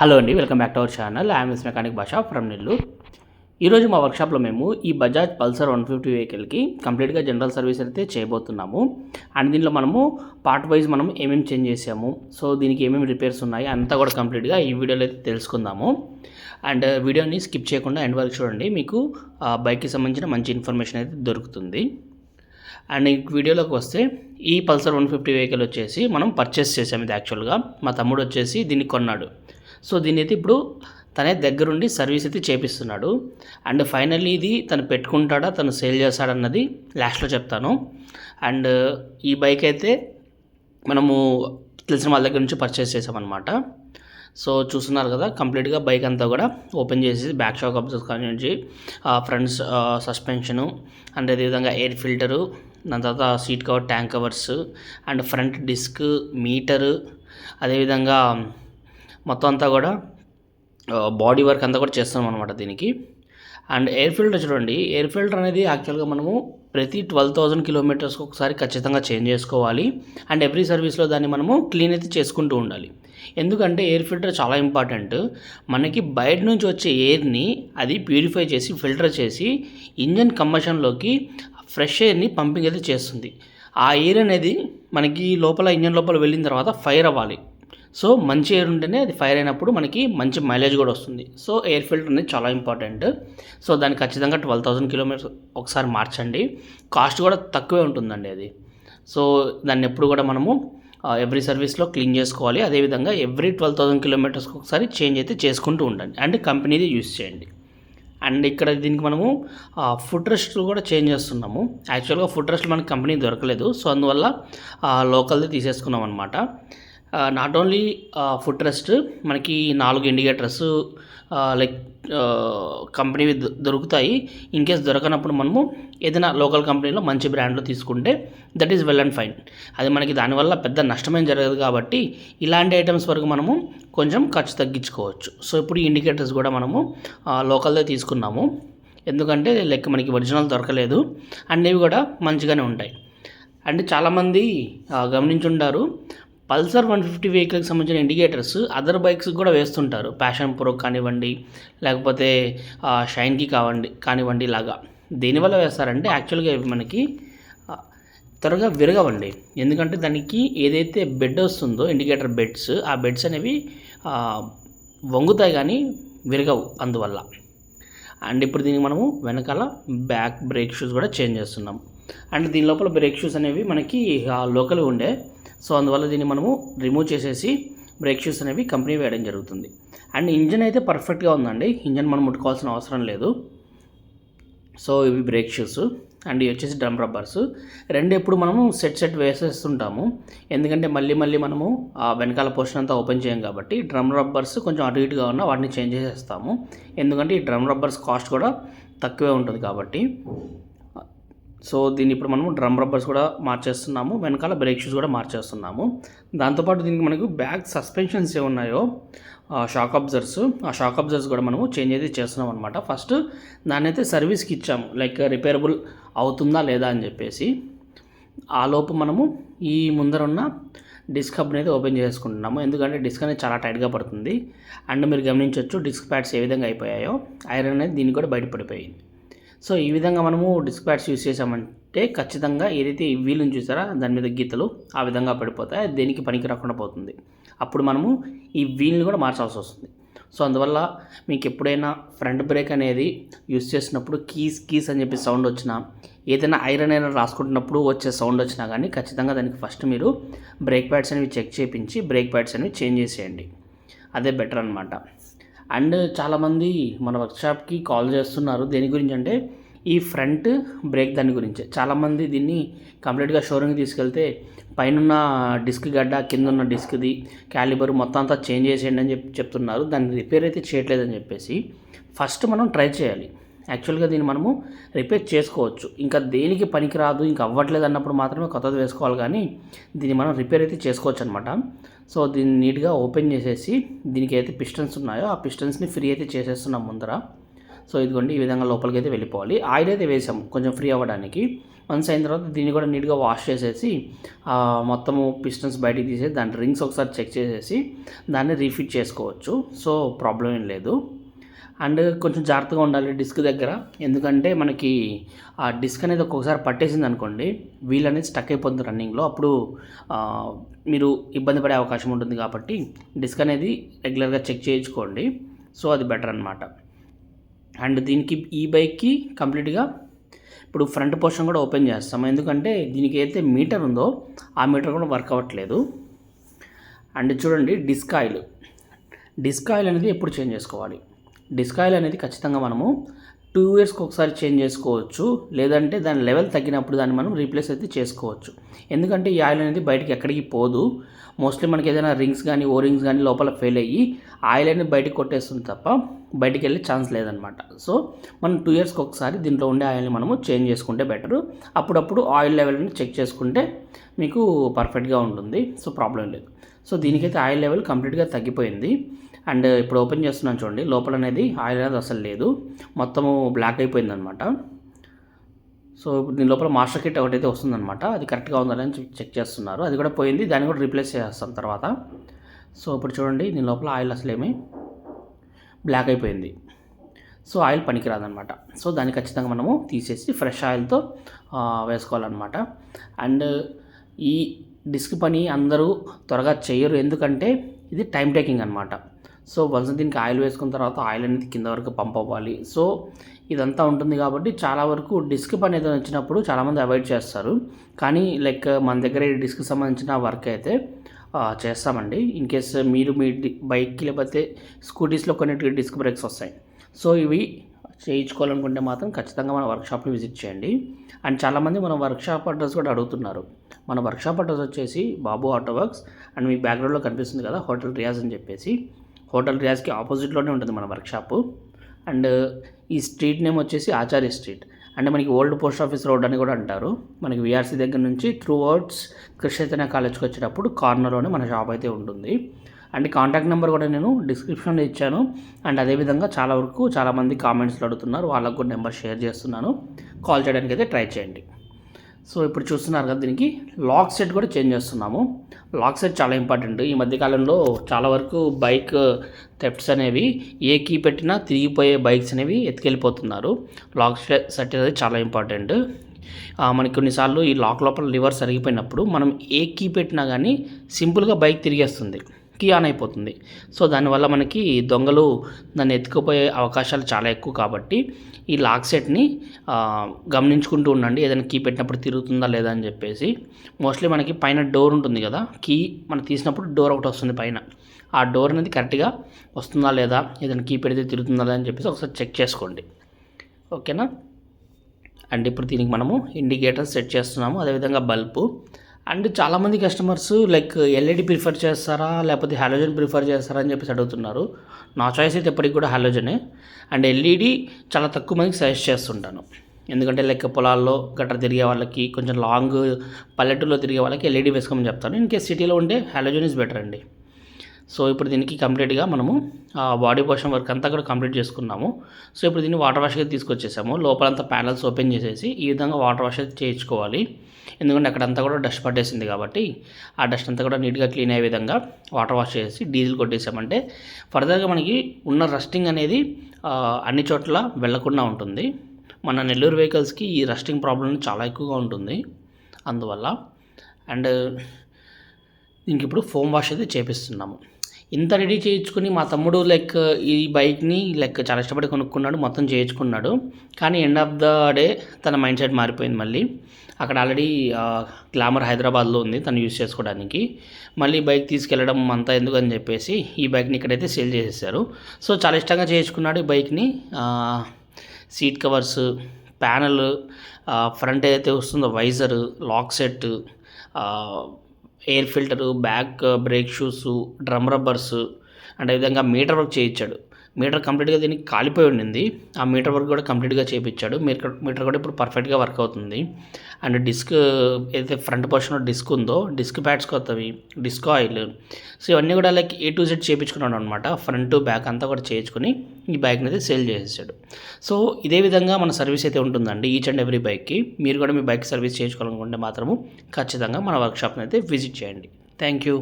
Hello అండి, welcome back to our channel. I'm mechanic భాష from Nellore. ఈరోజు మా వర్క్షాప్లో మేము ఈ బజాజ్ పల్సర్ 150 వెహికల్కి కంప్లీట్గా జనరల్ సర్వీస్ అయితే చేయబోతున్నాము. అండ్ దీనిలో మనము పార్ట్ వైజ్ మనం ఏమేమి చేంజ్ చేసాము, సో దీనికి ఏమేమి రిపేర్స్ ఉన్నాయి అంతా కూడా కంప్లీట్గా ఈ వీడియోలో అయితే తెలుసుకుందాము. అండ్ వీడియోని స్కిప్ చేయకుండా ఎండ్ వరకు చూడండి, మీకు బైక్కి సంబంధించిన మంచి ఇన్ఫర్మేషన్ అయితే దొరుకుతుంది. అండ్ ఈ వీడియోలోకి వస్తే ఈ పల్సర్ 150 వెహికల్ వచ్చేసి మనం పర్చేస్ చేసాము. ఇది యాక్చువల్గా మా తమ్ముడు వచ్చేసి దీన్ని కొన్నాడు. సో దీని అయితే ఇప్పుడు తనే దగ్గరుండి సర్వీస్ అయితే చేపిస్తున్నాడు. అండ్ ఫైనల్లీ ఇది తను పెట్టుకుంటాడా, తను సేల్ చేస్తాడన్నది లాస్ట్లో చెప్తాను. అండ్ ఈ బైక్ అయితే మనము తెలిసిన వాళ్ళ దగ్గర నుంచి పర్చేస్ చేసామన్నమాట. సో చూస్తున్నారు కదా, కంప్లీట్గా బైక్ అంతా కూడా ఓపెన్ చేసి బ్యాక్ షాక్ అబ్జర్వ్స్ కానీ నుంచి ఫ్రంట్ సస్పెన్షను అండ్ అదేవిధంగా ఎయిర్ ఫిల్టరు, దాని తర్వాత seat cover, tank covers and front disc, meter, అదేవిధంగా మొత్తం అంతా కూడా బాడీ వర్క్ అంతా కూడా చేస్తున్నాం అనమాట దీనికి. అండ్ ఎయిర్ ఫిల్టర్ చూడండి, ఎయిర్ ఫిల్టర్ అనేది యాక్చువల్గా మనము ప్రతి 12,000 కిలోమీటర్స్కి ఒకసారి ఖచ్చితంగా చేంజ్ చేసుకోవాలి. అండ్ ఎవ్రీ సర్వీస్లో దాన్ని మనము క్లీన్ అయితే చేసుకుంటూ ఉండాలి. ఎందుకంటే ఎయిర్ ఫిల్టర్ చాలా ఇంపార్టెంట్. మనకి బయట నుంచి వచ్చే ఎయిర్ని అది ప్యూరిఫై చేసి ఫిల్టర్ చేసి ఇంజన్ కంబషన్లోకి ఫ్రెష్ ఎయిర్ని పంపింగ్ అయితే చేస్తుంది. ఆ ఎయిర్ అనేది మనకి లోపల ఇంజన్ లోపల వెళ్ళిన తర్వాత ఫైర్ అవ్వాలి. సో మంచి ఎయిర్ ఉంటేనే అది ఫైర్ అయినప్పుడు మనకి మంచి మైలేజ్ కూడా వస్తుంది. సో ఎయిర్ ఫిల్టర్ అనేది చాలా ఇంపార్టెంట్. సో దానికి ఖచ్చితంగా 12,000 కిలోమీటర్స్ ఒకసారి మార్చండి. కాస్ట్ కూడా తక్కువే ఉంటుందండి అది. సో దాన్ని ఎప్పుడు కూడా మనము ఎవ్రీ సర్వీస్లో క్లీన్ చేసుకోవాలి. అదేవిధంగా ఎవ్రీ 12,000 కిలోమీటర్స్కి ఒకసారి చేంజ్ అయితే చేసుకుంటూ ఉండండి. అండ్ కంపెనీది యూస్ చేయండి. అండ్ ఇక్కడ దీనికి మనము ఫుట్ రెస్ట్లు కూడా చేంజ్ చేస్తున్నాము. యాక్చువల్గా ఫుట్ రెస్ట్లు మనకి కంపెనీ దొరకలేదు. సో అందువల్ల లోకల్ది తీసేసుకున్నాం అనమాట. నాట్ ఓన్లీ ఫుట్ రెస్ట్, మనకి 4 ఇండికేటర్స్ లైక్ కంపెనీవి దొరుకుతాయి. ఇన్ కేస్ దొరకనప్పుడు మనము ఏదైనా లోకల్ కంపెనీలో మంచి బ్రాండ్లో తీసుకుంటే that is well and fine. అది మనకి దానివల్ల పెద్ద నష్టమేం జరగదు కాబట్టి ఇలాంటి ఐటమ్స్ వరకు మనము కొంచెం ఖర్చు తగ్గించుకోవచ్చు. సో ఇప్పుడు ఈ ఇండికేటర్స్ కూడా మనము లోకల్దే తీసుకున్నాము. ఎందుకంటే లైక్ మనకి ఒరిజినల్ దొరకలేదు అండ్ ఇవి కూడా మంచిగానే ఉంటాయి. అండ్ చాలామంది గమనించుంటారు, పల్సర్ 150 వెహికల్కి సంబంధించిన ఇండికేటర్స్ అదర్ బైక్స్ కూడా వేస్తుంటారు. ప్యాషన్ ప్రో కానివ్వండి, లేకపోతే షైన్కి కానివ్వండి ఇలాగా. దేనివల్ల వేస్తారంటే యాక్చువల్గా ఇవి మనకి త్వరగా విరగవండి. ఎందుకంటే దానికి ఏదైతే బెడ్ వస్తుందో ఇండికేటర్ బెడ్స్, ఆ బెడ్స్ అనేవి వంగుతాయి కానీ విరగవు అందువల్ల. అండ్ ఇప్పుడు దీనికి మనము వెనకాల బ్యాక్ బ్రేక్ షూస్ కూడా చేంజ్ చేస్తున్నాం. అండ్ దీని లోపల బ్రేక్ షూస్ అనేవి మనకి లోకల్ ఉండే, సో అందువల్ల దీన్ని మనము రిమూవ్ చేసేసి బ్రేక్ షూస్ అనేవి కంపెనీ వేయడం జరుగుతుంది. అండ్ ఇంజన్ అయితే పర్ఫెక్ట్గా ఉందండి, ఇంజన్ మనం ముట్టుకోవాల్సిన అవసరం లేదు. సో ఇవి బ్రేక్ షూస్ అండ్ ఇవి వచ్చేసి డ్రమ్ రబ్బర్స్. రెండు ఎప్పుడు మనము సెట్ వేసేస్తుంటాము, ఎందుకంటే మళ్ళీ మనము వెనకాల పోర్షన్ అంతా ఓపెన్ చేయం కాబట్టి డ్రమ్ రబ్బర్స్ కొంచెం అటు ఇటుగా ఉన్న వాటిని చేంజ్ చేసేస్తాము. ఎందుకంటే ఈ డ్రమ్ రబ్బర్స్ కాస్ట్ కూడా తక్కువే ఉంటుంది కాబట్టి. సో దీన్ని ఇప్పుడు మనము డ్రమ్ రబ్బర్స్ కూడా మార్చేస్తున్నాము, వెనకాల బ్రేక్ షూస్ కూడా మార్చేస్తున్నాము. దాంతోపాటు దీనికి మనకు బ్యాక్ సస్పెన్షన్స్ ఏమున్నాయో షాక్ అబ్జర్వ్స్, ఆ షాక్ అబ్జర్వ్స్ కూడా మనము చేంజ్ అయితే చేస్తున్నాం అనమాట. ఫస్ట్ దాన్ని అయితే సర్వీస్కి ఇచ్చాము, లైక్ రిపేరబుల్ అవుతుందా లేదా అని చెప్పేసి. ఆ లోపు మనము ఈ ముందర ఉన్న డిస్క్ హబ్ అనేది ఓపెన్ చేసుకుంటున్నాము, ఎందుకంటే డిస్క్ అనేది చాలా టైట్గా పడుతుంది. అండ్ మీరు గమనించవచ్చు డిస్క్ ప్యాడ్స్ ఏ విధంగా అయిపోయాయో, ఐరన్ అనేది దీనికి కూడా బయటపడిపోయింది. సో ఈ విధంగా మనము డిస్క్ ప్యాడ్స్ యూస్ చేసామంటే ఖచ్చితంగా ఏదైతే ఈ వీలుని చూసారా దాని మీద గీతలు ఆ విధంగా పడిపోతాయి, దేనికి పనికి రాకుండా పోతుంది. అప్పుడు మనము ఈ వీల్ని కూడా మార్చాల్సి వస్తుంది. సో అందువల్ల మీకు ఎప్పుడైనా ఫ్రంట్ బ్రేక్ అనేది యూస్ చేసినప్పుడు కీస్ అని చెప్పి సౌండ్ వచ్చినా, ఏదైనా ఐరన్ రాసుకుంటున్నప్పుడు వచ్చే సౌండ్ వచ్చినా కానీ ఖచ్చితంగా దానికి ఫస్ట్ మీరు బ్రేక్ ప్యాడ్స్ అనేవి చెక్ చేయించి బ్రేక్ ప్యాడ్స్ అనేవి చేంజ్ చేసేయండి, అదే బెటర్ అనమాట. అండ్ చాలామంది మన వర్క్షాప్కి కాల్ చేస్తున్నారు దేని గురించి అంటే ఈ ఫ్రంట్ బ్రేక్ దాని గురించే. చాలామంది దీన్ని కంప్లీట్గా షోరూమ్కి తీసుకెళ్తే పైన డిస్క్ గడ్డ, కింద ఉన్న డిస్క్ది క్యాలిబర్ మొత్తం అంతా చేంజ్ చేసేయండి అని చెప్తున్నారు. దాన్ని రిపేర్ అయితే చేయట్లేదని చెప్పేసి ఫస్ట్ మనం ట్రై చేయాలి. యాక్చువల్గా దీన్ని మనము రిపేర్ చేసుకోవచ్చు, ఇంకా దేనికి పనికిరాదు ఇంకా అవ్వట్లేదు అన్నప్పుడు మాత్రమే కొత్తది వేసుకోవాలి, కానీ దీన్ని మనం రిపేర్ అయితే చేసుకోవచ్చు అనమాట. సో దీన్ని నీట్గా ఓపెన్ చేసేసి దీనికి అయితే పిస్టన్స్ ఉన్నాయో ఆ పిస్టన్స్ని ఫ్రీ అయితే చేసేస్తున్నాం ముందర. సో ఇదిగోండి ఈ విధంగా లోపలికి అయితే వెళ్ళిపోవాలి. ఆయిల్ అయితే వేసాము కొంచెం ఫ్రీ అవ్వడానికి. వన్స్ అయిన తర్వాత దీన్ని కూడా నీట్గా వాష్ చేసేసి మొత్తము పిస్టన్స్ బయటికి తీసేసి దాని రింగ్స్ ఒకసారి చెక్ చేసేసి దాన్ని రీఫిట్ చేసుకోవచ్చు. సో ప్రాబ్లం ఏం లేదు. అండ్ కొంచెం జాగ్రత్తగా ఉండాలి డిస్క్ దగ్గర, ఎందుకంటే మనకి ఆ డిస్క్ అనేది ఒక్కొక్కసారి పట్టేసింది అనుకోండి, వీల్ అనేది స్టక్ అయిపోతుంది రన్నింగ్లో, అప్పుడు మీరు ఇబ్బంది పడే అవకాశం ఉంటుంది. కాబట్టి డిస్క్ అనేది రెగ్యులర్గా చెక్ చేయించుకోండి. సో అది బెటర్ అనమాట. అండ్ దీనికి ఈ బైక్కి కంప్లీట్గా ఇప్పుడు ఫ్రంట్ పోర్షన్ కూడా ఓపెన్ చేస్తాం, ఎందుకంటే దీనికి అయితే మీటర్ ఉందో ఆ మీటర్ కూడా వర్క్ అవ్వట్లేదు. అండ్ చూడండి, డిస్క్ ఆయిల్ అనేది ఎప్పుడు చేంజ్ చేసుకోవాలి. డిస్క్ ఆయిల్ అనేది ఖచ్చితంగా మనము 2 ఇయర్స్కి ఒకసారి చేంజ్ చేసుకోవచ్చు, లేదంటే దాని లెవెల్ తగ్గినప్పుడు దాన్ని మనం రీప్లేస్ అయితే చేసుకోవచ్చు. ఎందుకంటే ఈ ఆయిల్ అనేది బయటికి ఎక్కడికి పోదు. మోస్ట్లీ మనకి ఏదైనా రింగ్స్ కానీ ఓరింగ్స్ కానీ లోపల ఫెయిల్ అయ్యి ఆయిల్ అనేది బయటికి కొట్టేస్తుంది తప్ప బయటికి వెళ్ళే ఛాన్స్ లేదనమాట. సో మనం 2 ఇయర్స్కి ఒకసారి దీంట్లో ఉండే ఆయిల్ని మనము చేంజ్ చేసుకుంటే బెటరు. అప్పుడప్పుడు ఆయిల్ లెవెల్ని చెక్ చేసుకుంటే మీకు పర్ఫెక్ట్గా ఉంటుంది. సో ప్రాబ్లం లేదు. సో దీనికైతే ఆయిల్ లెవెల్ కంప్లీట్గా తగ్గిపోయింది. అండ్ ఇప్పుడు ఓపెన్ చేస్తున్నాను చూడండి, లోపల అనేది ఆయిల్ అనేది అసలు లేదు, మొత్తము బ్లాక్ అయిపోయిందనమాట. సో ఇప్పుడు దీని లోపల మాస్టర్ కిట్ ఒకటైతే వస్తుందన్నమాట, అది కరెక్ట్గా ఉందని చెక్ చేస్తున్నారు. అది కూడా పోయింది, దాన్ని కూడా రీప్లేస్ చేస్తాం తర్వాత. సో ఇప్పుడు చూడండి, దీని లోపల ఆయిల్ అసలేమి బ్లాక్ అయిపోయింది. సో ఆయిల్ పనికిరాదనమాట. సో దాన్ని ఖచ్చితంగా మనము తీసేసి ఫ్రెష్ ఆయిల్తో వేసుకోవాలన్నమాట. అండ్ ఈ డిస్క్ పని అందరూ త్వరగా చేయరు, ఎందుకంటే ఇది టైం టేకింగ్ అనమాట. సో వన్స్ దీనికి ఆయిల్ వేసుకున్న తర్వాత ఆయిల్ అనేది కింద వరకు పంప్ అవ్వాలి. సో ఇదంతా ఉంటుంది కాబట్టి చాలా వరకు డిస్క్ పని ఏదైనా వచ్చినప్పుడు చాలామంది అవాయిడ్ చేస్తారు. కానీ లైక్ మన దగ్గర ఈ డిస్క్కి సంబంధించిన వర్క్ అయితే చేస్తామండి. ఇన్ కేస్ మీరు మీ బైక్కి లేకపోతే స్కూటీస్లో కొన్నిటికి డిస్క్ బ్రేక్స్ వస్తాయి. సో ఇవి చేయించుకోవాలనుకుంటే మాత్రం ఖచ్చితంగా మన వర్క్షాప్ని విజిట్ చేయండి. అండ్ చాలామంది మన వర్క్షాప్ అడ్రస్ కూడా అడుగుతున్నారు. మన వర్క్షాప్ అడ్రస్ వచ్చేసి బాబు ఆటో వర్క్స్, అండ్ మీ బ్యాక్గ్రౌండ్లో కనిపిస్తుంది కదా హోటల్ రియాజ్ అని చెప్పేసి, హోటల్ రియాజ్కి ఆపోజిట్లోనే ఉంటుంది మన వర్క్షాపు. అండ్ ఈ స్ట్రీట్ నేమ్ వచ్చేసి ఆచార్య స్ట్రీట్. అంటే మనకి ఓల్డ్ పోస్ట్ ఆఫీస్ రోడ్ అని కూడా అంటారు. మనకి విఆర్సీ దగ్గర నుంచి త్రూ వర్డ్స్ కృష్ణ చైతన్య కాలేజ్కి వచ్చేటప్పుడు కార్నర్లోనే మన షాప్ అయితే ఉంటుంది. అండ్ కాంటాక్ట్ నెంబర్ కూడా నేను డిస్క్రిప్షన్లో ఇచ్చాను. అండ్ అదేవిధంగా చాలామంది కామెంట్స్లో అడుగుతున్నారు, వాళ్ళకు కూడా నెంబర్ షేర్ చేస్తున్నాను, కాల్ చేయడానికి అయితే ట్రై చేయండి. సో ఇప్పుడు చూస్తున్నారు కదా, దీనికి లాక్ సెట్ కూడా చేంజ్ చేస్తున్నాము. లాక్ సెట్ చాలా ఇంపార్టెంట్. ఈ మధ్యకాలంలో చాలా వరకు బైక్ థెఫ్ట్స్ అనేవి ఏ కీ పెట్టినా తిరిగిపోయే బైక్స్ అనేవి ఎత్తుకెళ్ళిపోతున్నారు. లాక్ సెట్ అనేది చాలా ఇంపార్టెంట్. మనకి కొన్నిసార్లు ఈ లాక్ లోపల లివర్ సరిగిపోయినప్పుడు మనం ఏ కీ పెట్టినా కానీ సింపుల్గా బైక్ తిరిగేస్తుంది, కీ ఆన్ అయిపోతుంది. సో దానివల్ల మనకి దొంగలు దాన్ని ఎత్తుకుపోయే అవకాశాలు చాలా ఎక్కువ. కాబట్టి ఈ లాక్ సెట్ని గమనించుకుంటూ ఉండండి, ఏదైనా కీ పెట్టినప్పుడు తిరుగుతుందా లేదా అని చెప్పేసి. మోస్ట్లీ మనకి పైన డోర్ ఉంటుంది కదా, కీ మనం తీసినప్పుడు డోర్ ఒకటి వస్తుంది పైన, ఆ డోర్ అనేది కరెక్ట్గా వస్తుందా లేదా, ఏదైనా కీ పెడితే తిరుగుతుందా లేదా అని చెప్పేసి ఒకసారి చెక్ చేసుకోండి. ఓకేనా. అండ్ ఇప్పుడు దీనికి మనము ఇండికేటర్ సెట్ చేస్తున్నాము, అదేవిధంగా బల్బు. అండ్ చాలామంది కస్టమర్స్ లైక్ ఎల్ఈడి ప్రిఫర్ చేస్తారా లేకపోతే హాలోజన్ ప్రిఫర్ చేస్తారా అని చెప్పేసి అడుగుతున్నారు. నా చాయిస్ అయితే ఎప్పటికి కూడా హాలోజనే. అండ్ ఎల్ఈడి చాలా తక్కువ మందికి సజెస్ట్ చేస్తుంటాను, ఎందుకంటే లైక్ పొలాల్లో గట్రా తిరిగే వాళ్ళకి, కొంచెం లాంగ్ పల్లెటూరులో తిరిగే వాళ్ళకి ఎల్ఈడి వేసుకోమని చెప్తాను. ఇన్ కేస్ సిటీలో ఉంటే హాలోజన్ ఈజ్ బెటర్ అండి. సో ఇప్పుడు దీనికి కంప్లీట్గా మనము బాడీ పోర్షన్ వర్క్ అంతా కూడా కంప్లీట్ చేసుకున్నాము. సో ఇప్పుడు దీన్ని వాటర్ వాష్కి తీసుకొచ్చేసాము. లోపలంతా ప్యానల్స్ ఓపెన్ చేసేసి ఈ విధంగా వాటర్ వాష్ అయితే చేయించుకోవాలి, ఎందుకంటే అక్కడంతా కూడా డస్ట్ పట్టేసింది కాబట్టి ఆ డస్ట్ అంతా కూడా నీట్గా క్లీన్ అయ్యే విధంగా వాటర్ వాష్ చేసి డీజిల్ కొట్టేసామంటే ఫర్దర్గా మనకి ఉన్న రస్టింగ్ అనేది అన్ని చోట్ల వెళ్లకుండా ఉంటుంది. మన నెల్లూరు వెహికల్స్కి ఈ రస్టింగ్ ప్రాబ్లం చాలా ఎక్కువగా ఉంటుంది అందువల్ల. అండ్ దీనికి ఇప్పుడు ఫోమ్ వాష్ అయితే చేపిస్తున్నాము. ఇంత రెడీ చేయించుకుని మా తమ్ముడు లైక్ ఈ బైక్ని లైక్ చాలా ఇష్టపడి కొనుక్కున్నాడు, మొత్తం చేయించుకున్నాడు. కానీ ఎండ్ ఆఫ్ ద డే తన మైండ్ సెట్ మారిపోయింది. మళ్ళీ అక్కడ ఆల్రెడీ గ్లామర్ హైదరాబాద్లో ఉంది తను యూజ్ చేసుకోవడానికి, మళ్ళీ బైక్ తీసుకెళ్ళడం అంతా ఎందుకు అని చెప్పేసి ఈ బైక్ని ఇక్కడైతే సేల్ చేసేసారు. సో చాలా ఇష్టంగా చేయించుకున్నాడు ఈ బైక్ని. సీట్ కవర్స్, ప్యానల్, ఫ్రంట్ ఏదైతే వస్తుందో visor, lock set, air filter, back brake shoes, drum rubbers, and ఈ విధంగా మీటర్ వర్క్ చేయించాడు. మీటర్ కంప్లీట్గా దీనికి కాలిపోయి ఉండింది. ఆ మీటర్ వర్క్ కూడా కంప్లీట్గా చేయించాడు. మీటర్ కూడా ఇప్పుడు పర్ఫెక్ట్గా వర్క్ అవుతుంది. అండ్ డిస్క్ ఏదైతే ఫ్రంట్ పోర్షన్లో డిస్క్ ఉందో డిస్క్ ప్యాడ్స్ కొత్తవి, డిస్క్ ఆయిల్, సో ఇవన్నీ కూడా లైక్ A to Z చేయించుకున్నాడు అనమాట. ఫ్రంట్ బ్యాక్ అంతా కూడా చేయించుకొని ఈ బైక్ని అయితే సేల్ చేసేసాడు. సో ఇదే విధంగా మన సర్వీస్ అయితే ఉంటుందండి ఈచ్ అండ్ ఎవ్రీ బైక్కి. మీరు కూడా మీ బైక్ సర్వీస్ చేయించుకోవాలనుకుంటే మాత్రము ఖచ్చితంగా మన వర్క్షాప్ని అయితే విజిట్ చేయండి. Thank you.